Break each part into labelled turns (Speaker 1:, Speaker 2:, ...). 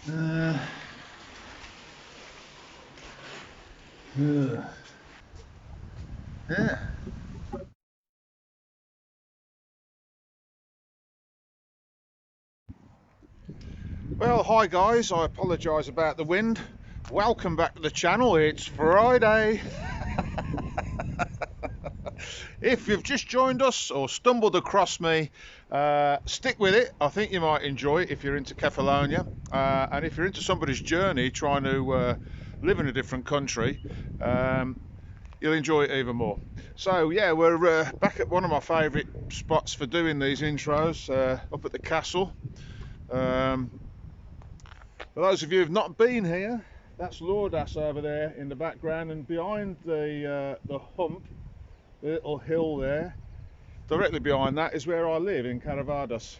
Speaker 1: Uh, yeah. Well, hi guys, I apologise about the wind. Welcome back to the channel. It's Friday. If you've just joined us or stumbled across me, stick with it. I think you might enjoy it if you're into Catalonia, and if you're into somebody's journey trying to live in a different country, you'll enjoy it even more. So yeah, we're back at one of my favourite spots for doing these intros, up at the castle. For those of you who've not been here, that's Lourdas over there in the background, and behind the hump, the little hill there, directly behind that is where I live in Caravados.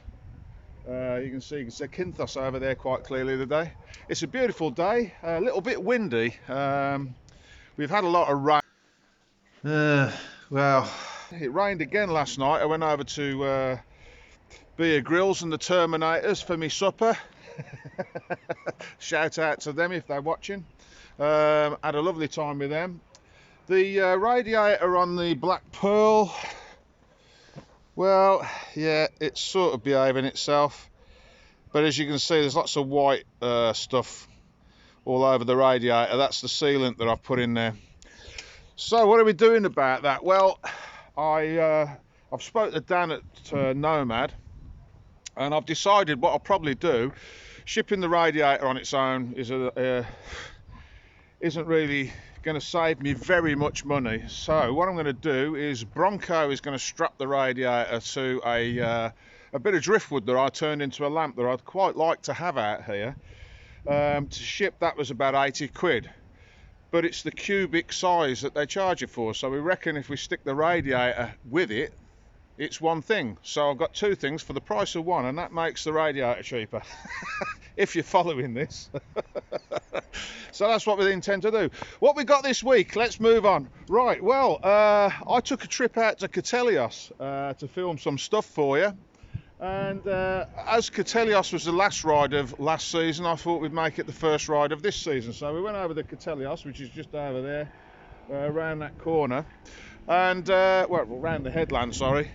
Speaker 1: You can see Zakynthos over there quite clearly today. It's a beautiful day, a little bit windy. We've had a lot of rain. Well, it rained again last night. I went over to Beer Grills and the Terminators for me supper. Shout out to them if they're watching. Had a lovely time with them. The radiator on the Black Pearl, well, yeah, it's sort of behaving itself, but as you can see, there's lots of white stuff all over the radiator. That's the sealant that I've put in there. So what are we doing about that? Well, I've spoke to Dan at Nomad, and I've decided what I'll probably do. Shipping the radiator on its own isn't really going to save me very much money. So what I'm going to do is Bronco is going to strap the radiator to a bit of driftwood that I turned into a lamp that I'd quite like to have out here. To ship, that was about 80 quid. But it's the cubic size that they charge you for. So we reckon if we stick the radiator with it, it's one thing. So I've got two things for the price of one, and that makes the radiator cheaper. If you're following this. So that's what we intend to do. What we got this week, let's move on. Right, well, I took a trip out to Katelios to film some stuff for you. And as Katelios was the last ride of last season, I thought we'd make it the first ride of this season. So we went over to Katelios, which is just over there, around that corner. And, well, around the headland, sorry.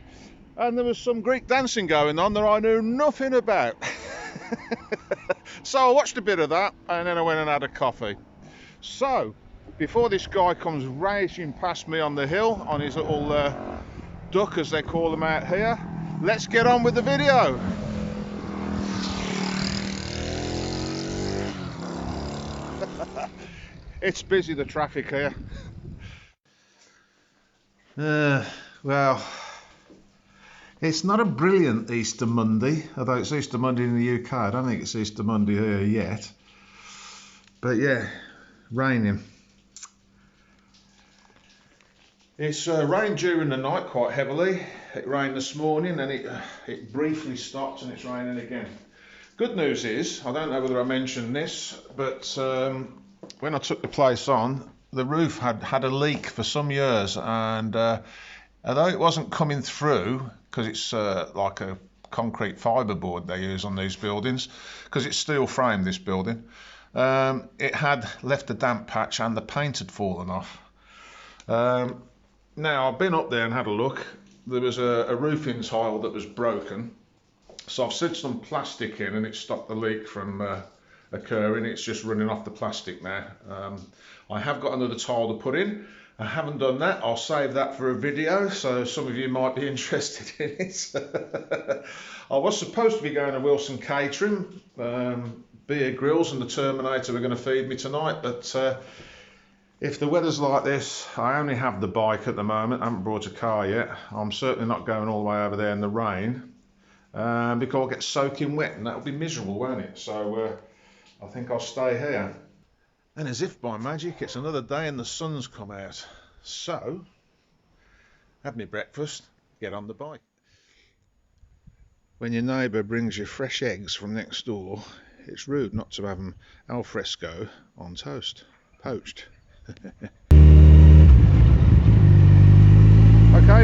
Speaker 1: And there was some Greek dancing going on that I knew nothing about. So I watched a bit of that, and then I went and had a coffee. So, before this guy comes racing past me on the hill, on his little duck, as they call them out here, let's get on with the video. It's busy, the traffic here. Well, it's not a brilliant Easter Monday, although it's Easter Monday in the UK. I don't think it's Easter Monday here yet. But yeah, raining. It's rained during the night quite heavily. It rained this morning, and it briefly stopped, and it's raining again. Good news is, I don't know whether I mentioned this, but when I took the place on, the roof had a leak for some years, and although it wasn't coming through, because it's like a concrete fiberboard they use on these buildings, because it's steel framed, this building, it had left a damp patch and the paint had fallen off. Now I've been up there and had a look. There was a roofing tile that was broken, so I've slid some plastic in and it stopped the leak from occurring. It's just running off the plastic now. I have got another tile to put in. I haven't done that. I'll save that for a video, so some of you might be interested in it. I was supposed to be going to Wilson Catering. Beer Grills and the Terminator were going to feed me tonight, but if the weather's like this, I only have the bike at the moment. I haven't brought a car yet. I'm certainly not going all the way over there in the rain, because I'll get soaking wet and that'll be miserable, won't it? So I think I'll stay here. And as if by magic, it's another day and the sun's come out. So, have me breakfast, get on the bike. When your neighbour brings you fresh eggs from next door, it's rude not to have them al fresco on toast, poached. Okay,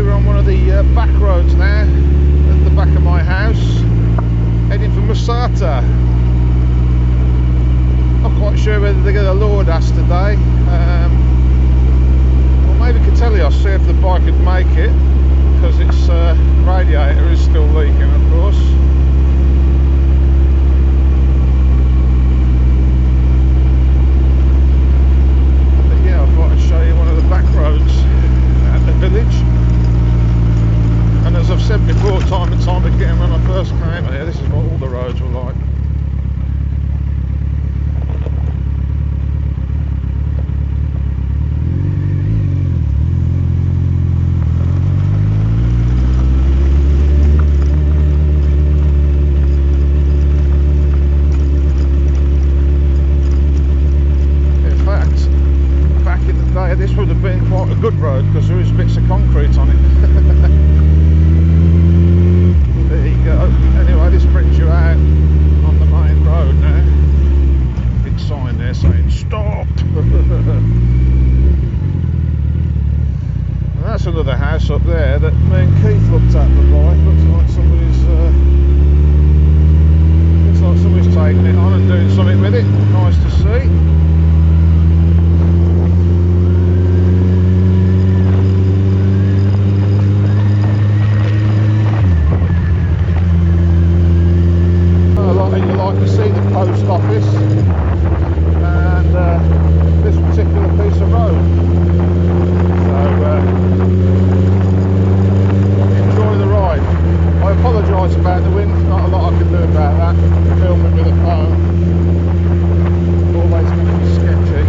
Speaker 1: we're on one of the back roads now, at the back of my house, heading for Masata. quite sure whether they're going to Lourdas today. Or maybe Katelios, see if the bike could make it, because its radiator is still leaking, of course. But yeah, I thought I'd show you one of the back roads at the village. And as I've said before, time and time again, when I first came here, this is what all the roads were like. This would have been quite a good road because there is bits of concrete on it. There you go. Anyway, this brings you out on the main road now. Big sign there saying stop. And that's another house up there that me and Keith looked at the bike. Looks like somebody's taking it on and doing something with it. Nice to see. Post office and this particular piece of road, so enjoy the ride. I apologise about the wind, not a lot I can do about that. Filming with a phone, always going to be sketchy.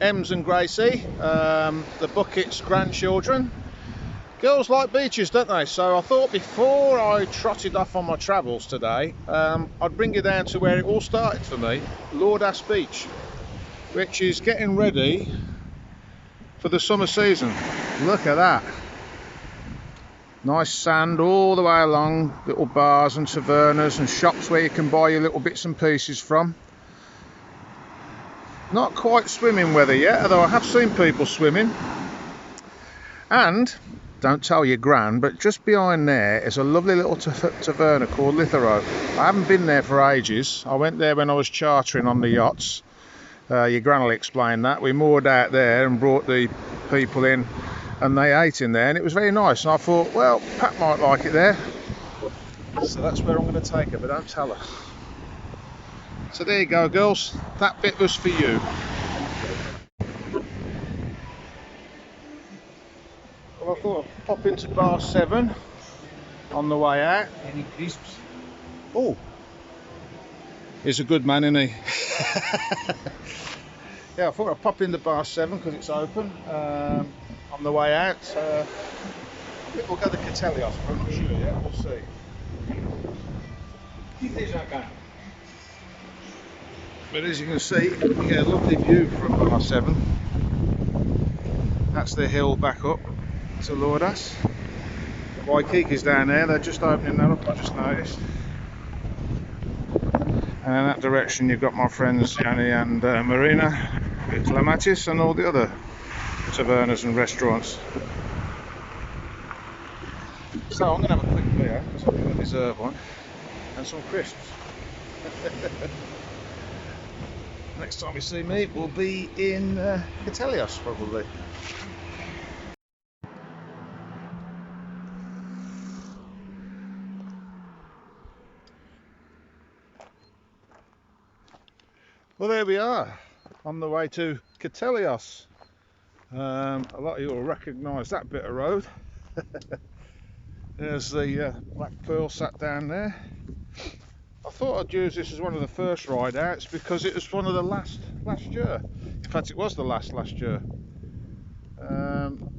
Speaker 1: Ems and Gracie, the Bucket's grandchildren, Girls like beaches, don't they? So I thought before I trotted off on my travels today, I'd bring you down to where it all started for me, Lourdas Beach, which is getting ready for the summer season. Look at that. Nice sand all the way along, little bars and tavernas and shops where you can buy your little bits and pieces from. Not quite swimming weather yet, although I have seen people swimming. And don't tell your gran, but just behind there is a lovely little taverna called Lithero. I haven't been there for ages. I went there when I was chartering on the yachts. Your gran will explain that. We moored out there and brought the people in and they ate in there and it was very nice. And I thought, well, Pat might like it there. So that's where I'm going to take her, but don't tell her. So there you go, girls. That bit was for you. Well, I thought I'd pop into bar 7 on the way out.
Speaker 2: Any crisps?
Speaker 1: Oh, he's a good man, isn't he? Yeah, I thought I'd pop into bar 7 because it's open on the way out. I think we'll go to Katelios, but I'm not sure yet. We'll see. But as you can see, you get a lovely view from bar 7. That's the hill back up to Lourdas. The Makis down there, they're just opening that up, I just noticed. And in that direction you've got my friends Yanni and Marina with Makis and all the other tavernas and restaurants. So I'm going to have a quick beer, because I think I deserve one, and some crisps. Next time you see me we'll be in Katelios probably. Well, there we are, on the way to Katelios. A lot of you will recognise that bit of road. There's the Black Pearl sat down there. I thought I'd use this as one of the first ride outs because it was one of the last year. In fact, it was the last year.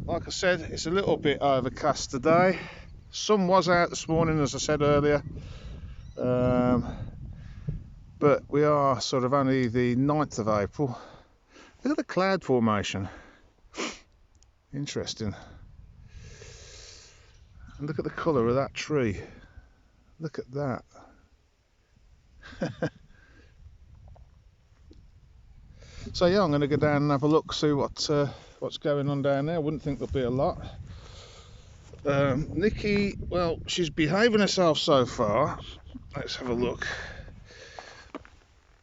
Speaker 1: Like I said, it's a little bit overcast today. Sun was out this morning, as I said earlier. But we are sort of only the 9th of April. Look at the cloud formation. Interesting. And look at the colour of that tree. Look at that. So yeah, I'm going to go down and have a look, see what's going on down there. I wouldn't think there'll be a lot. Nikki, well, she's behaving herself so far. Let's have a look.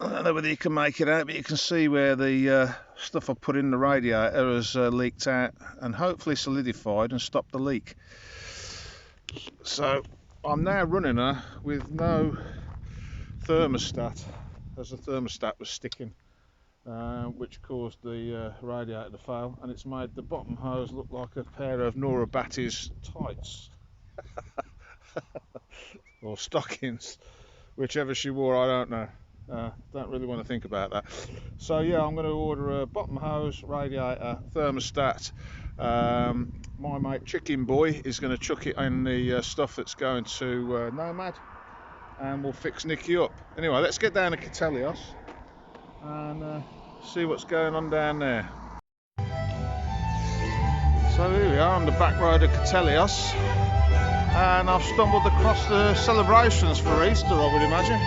Speaker 1: I don't know whether you can make it out, but you can see where the stuff I put in the radiator has leaked out and hopefully solidified and stopped the leak. So I'm now running her with no thermostat, as the thermostat was sticking, which caused the radiator to fail, and it's made the bottom hose look like a pair of Nora Batty's tights or stockings, whichever she wore, I don't know. Don't really want to think about that. So yeah, I'm going to order a bottom hose, radiator, thermostat. My mate Chicken Boy is going to chuck it in the stuff that's going to Nomad, and we'll fix Nikki up. Anyway, let's get down to Katelios and see what's going on down there. So here we are on the back road of Katelios, and I've stumbled across the celebrations for Easter, I would imagine.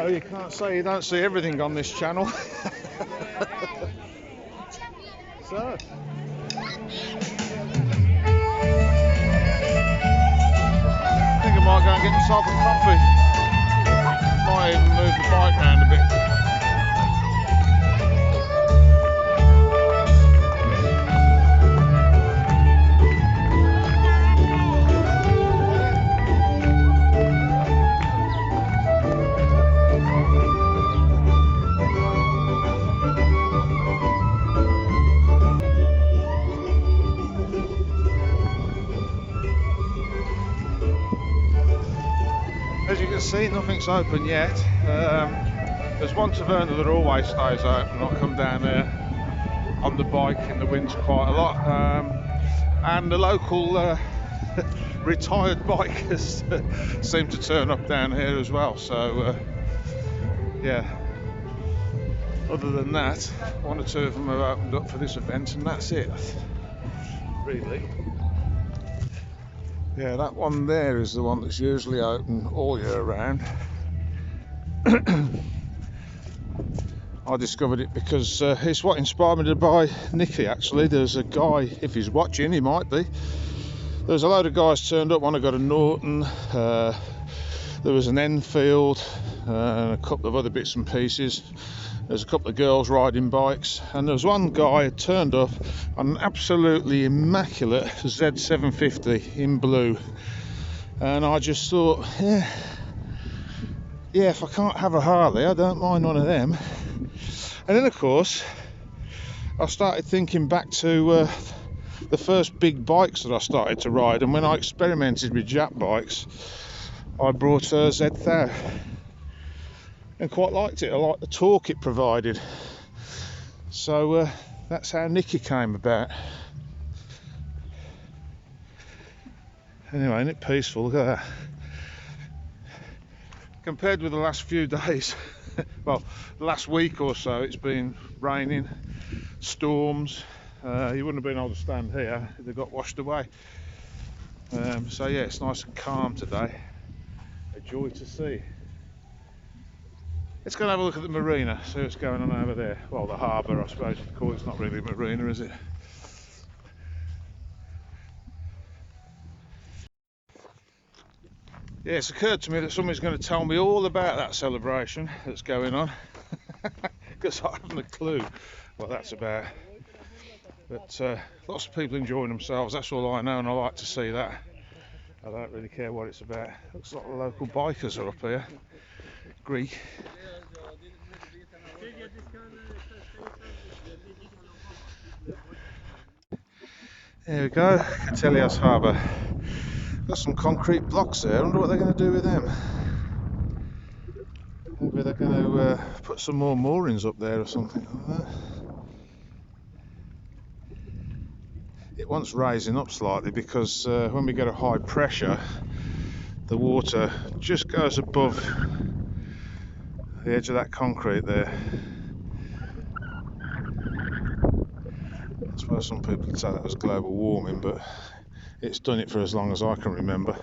Speaker 1: you can't say you don't see everything on this channel. So, I think I might go and get myself a coffee. Might even move the bike round a bit. As you can see, nothing's open yet. There's one taverna that always stays open. I come down there on the bike in the winter quite a lot, and the local retired bikers seem to turn up down here as well. So yeah, other than that, one or two of them have opened up for this event, and that's it, really. Yeah, that one there is the one that's usually open all year round. I discovered it because it's what inspired me to buy Nicky, actually. There's a guy, if he's watching, he might be. There's a load of guys turned up. One I got a Norton, there was an Enfield, and a couple of other bits and pieces. There's a couple of girls riding bikes, and there was one guy who turned up on an absolutely immaculate Z750 in blue. And I just thought, yeah, if I can't have a Harley, I don't mind one of them. And then, of course, I started thinking back to the first big bikes that I started to ride, and when I experimented with Jap bikes, I brought a Z1000 and quite liked it. I liked the torque it provided. So that's how Nicky came about. Anyway, isn't it peaceful? Look at that. Compared with the last few days, well, the last week or so, it's been raining, storms. You wouldn't have been able to stand here, they got washed away. So yeah, it's nice and calm today. A joy to see. Let's go and have a look at the marina, see what's going on over there. Well, the harbour, I suppose you'd call it. It's not really a marina, is it? Yeah, it's occurred to me that somebody's going to tell me all about that celebration that's going on, because I haven't a clue what that's about. But lots of people enjoying themselves, that's all I know, and I like to see that. I don't really care what it's about. Looks like the local bikers are up here. Greek. There we go, Katelios Harbour. Got some concrete blocks there. I wonder what they're going to do with them. Maybe they're going to put some more moorings up there or something like that. It wants raising up slightly because when we get a high pressure, the water just goes above the edge of that concrete there. I suppose some people would say that was global warming, but it's done it for as long as I can remember.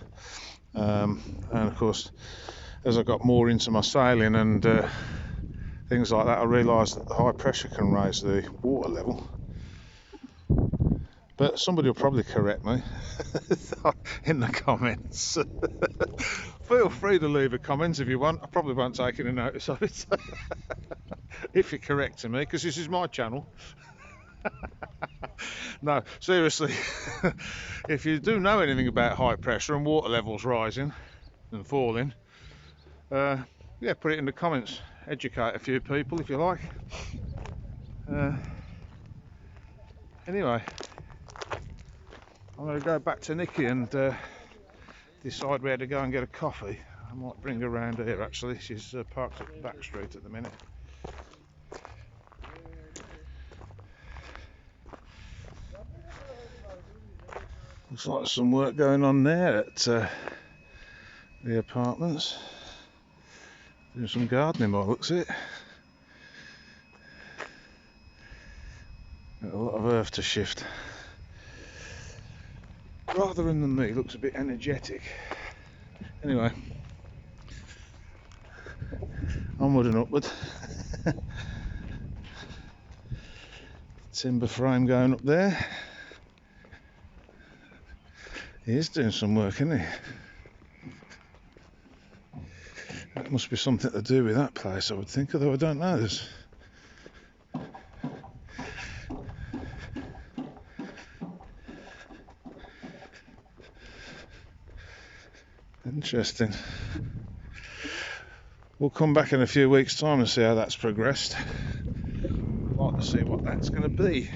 Speaker 1: And of course, as I got more into my sailing and things like that, I realised that the high pressure can raise the water level. But somebody will probably correct me in the comments. Feel free to leave a comment if you want. I probably won't take any notice of it if you're correcting me, because this is my channel. No, seriously, if you do know anything about high pressure and water levels rising and falling, yeah, put it in the comments. Educate a few people if you like. Anyway, I'm going to go back to Nicky and decide where to go and get a coffee. I might bring her around here actually. She's parked at the back street at the minute. Looks like some work going on there at the apartments. Doing some gardening by the looks of it. Got a lot of earth to shift. Rather than me, looks a bit energetic. Anyway, Onward and upward. Timber frame going up there. He is doing some work, isn't he? That must be something to do with that place, I would think, although I don't know. There's interesting. We'll come back in a few weeks' time and see how that's progressed. I'd like to see what that's going to be.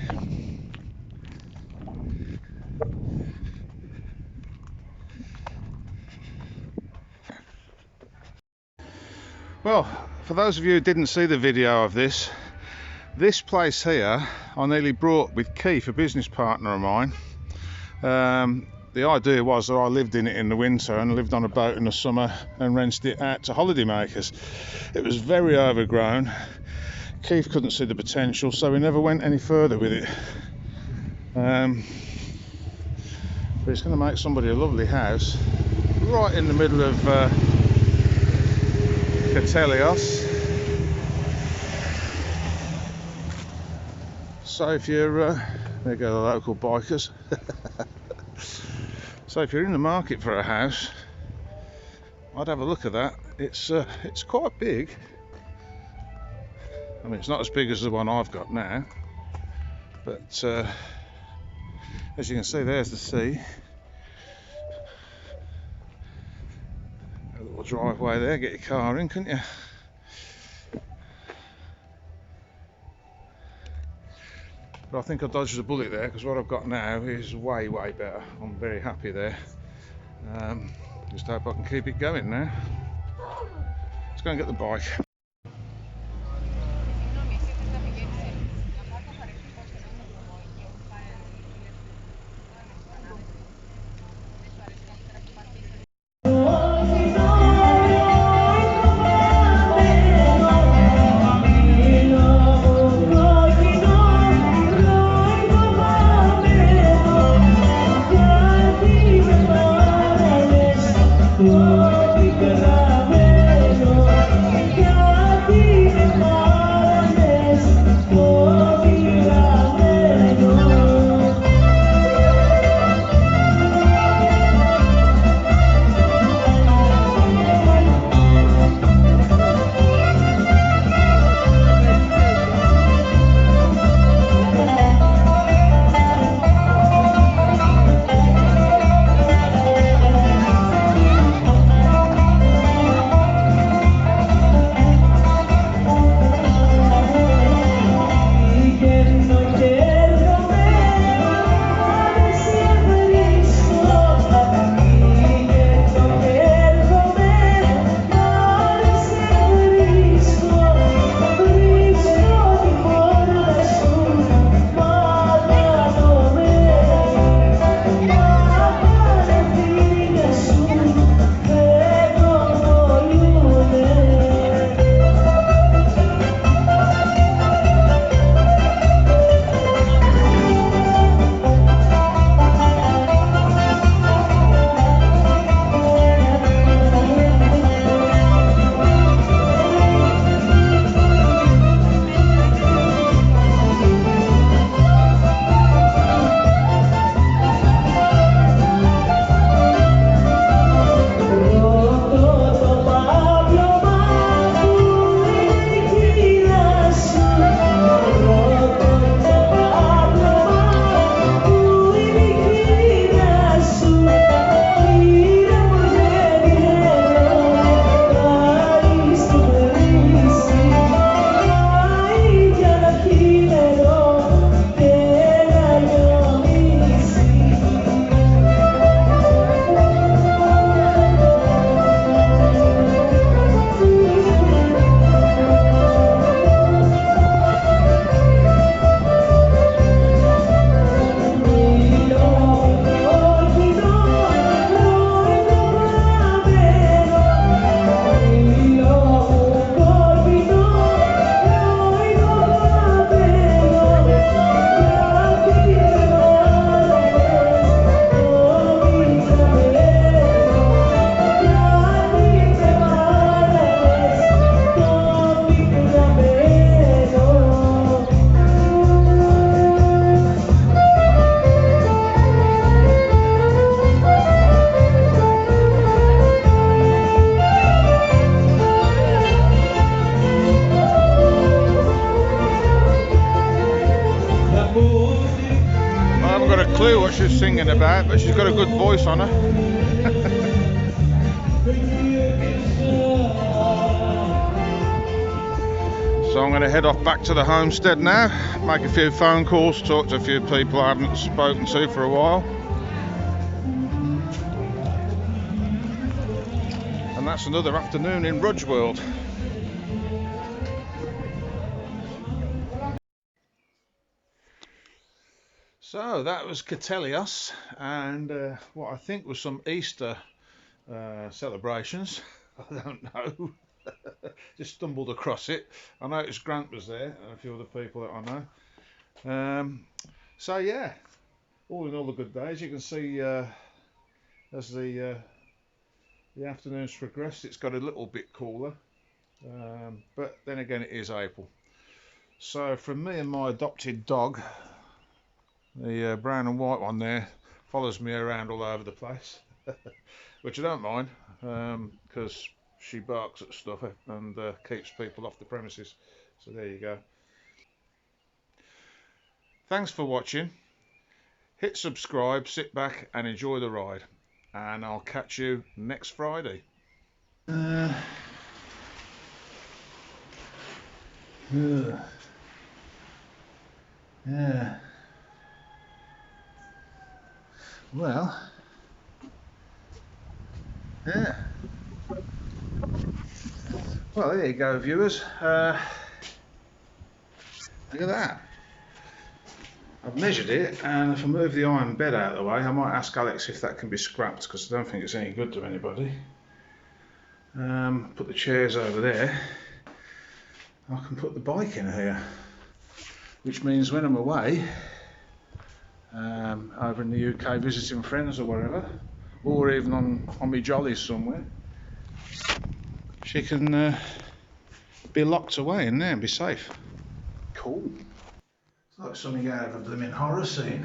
Speaker 1: Well, for those of you who didn't see the video of this place here I nearly brought with Keith, a business partner of mine. The idea was that I lived in it in the winter and lived on a boat in the summer and rented it out to holiday makers. It was very overgrown. Keith couldn't see the potential, so we never went any further with it. But it's going to make somebody a lovely house right in the middle of Katelios. So if you're there go the local bikers. So if you're in the market for a house, I'd have a look at that. It's quite big. I mean, it's not as big as the one I've got now, but as you can see, there's the sea. A little driveway there, get your car in, couldn't you? But I think I dodged a bullet there, because what I've got now is way better. I'm very happy there. Just hope I can keep it going now. Let's go and get the bike. she's singing about, but she's got a good voice on her. So I'm going to head off back to the homestead now, make a few phone calls, talk to a few people I haven't spoken to for a while. And that's another afternoon in Rudge World. So that was Katelios, and what I think was some Easter celebrations. I don't know. Just stumbled across it. I noticed Grant was there and a few other people that I know. So yeah, all in all, the good days. You can see as the afternoons progressed, it's got a little bit cooler, but then again, it is April. So from me and my adopted dog, the brown and white one there, follows me around all over the place, which I don't mind, because she barks at stuff and keeps people off the premises. So there you go. Thanks for watching. Hit subscribe, sit back and enjoy the ride. And I'll catch you next Friday. Yeah. Well. Yeah. Well, there you go, viewers. Look at that. I've measured it, and if I move the iron bed out of the way, I might ask Alex if that can be scrapped, because I don't think it's any good to anybody. Put the chairs over there. I can put the bike in here, which means when I'm away, over in the UK visiting friends or wherever, or even on my jollies somewhere, she can be locked away in there and be safe. Cool. It's like something out of a blooming horror scene.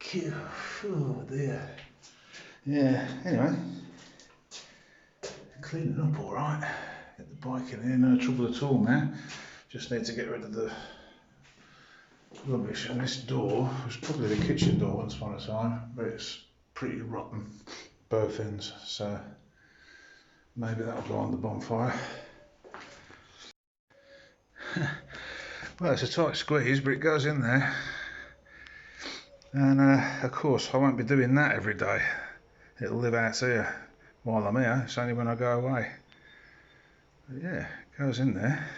Speaker 1: Cute. Oh dear. Yeah, anyway. Cleaning up alright. Get the bike in here, no trouble at all now. Just need to get rid of the rubbish. And this door was probably the kitchen door once upon a time, but it's pretty rotten, both ends, so maybe that'll go on the bonfire. Well, it's a tight squeeze, but it goes in there. And of course, I won't be doing that every day. It'll live out here while I'm here. It's only when I go away. But yeah, it goes in there.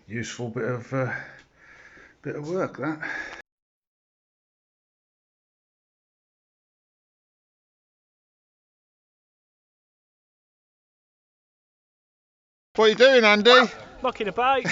Speaker 1: Useful bit of work, that. What are you doing, Andy?
Speaker 2: Knocking about.